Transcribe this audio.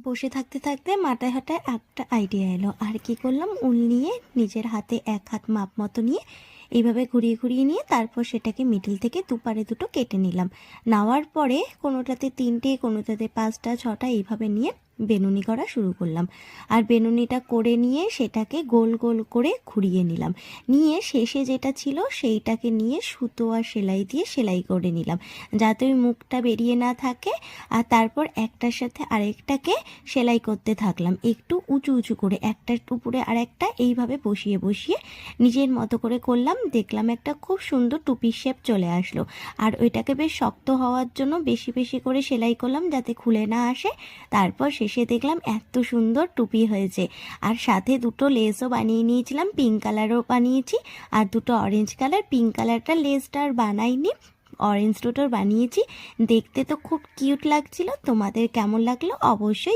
বসে থাকতে থাকতে মাথায় হঠাৎ একটা আইডিয়া এলো। আর কি করলাম, উল নিয়ে নিজের হাতে 1 হাত মাপ মতো নিয়ে এইভাবে ঘুরিয়ে ঘুরিয়ে নিয়ে তারপর সেটাকে মিডল থেকে দুপারে দুটো কেটে নিলাম। নেওয়ার পরে কোনোটাতে 3টে, কোনোটাতে 5টা 6টা এইভাবে নিয়ে বেনুনি করা শুরু করলাম। আর বেনুনিটা করে নিয়ে সেটাকে গোল গোল করে ঘুরিয়ে নিলাম। নিয়ে শেষে যেটা ছিল সেইটাকে নিয়ে সুতো আর সেলাই দিয়ে সেলাই করে নিলাম, যাতে ওই মুখটা বেরিয়ে না থাকে। আর তারপর একটার সাথে আরেকটাকে সেলাই করতে থাকলাম, একটু উঁচু উঁচু করে, একটার উপরে আরেকটা এইভাবে বসিয়ে বসিয়ে নিজের মতো করে করলাম। দেখলাম একটা খুব সুন্দর টুপির শেপ চলে আসলো। আর ওইটাকে বেশ শক্ত হওয়ার জন্য বেশি বেশি করে সেলাই করলাম যাতে খুলে না আসে। তারপর শেষে দেখলাম এত সুন্দর টুপি হয়েছে। আর সাথে দুটো লেসও বানিয়ে নিয়েছিলাম, পিঙ্ক কালারও বানিয়েছি আর দুটো অরেঞ্জ কালার। পিঙ্ক কালারটা লেসটা আর বানাইনি, অরেঞ্জ দুটোর বানিয়েছি। দেখতে তো খুব কিউট লাগছিল। তোমাদের কেমন লাগলো অবশ্যই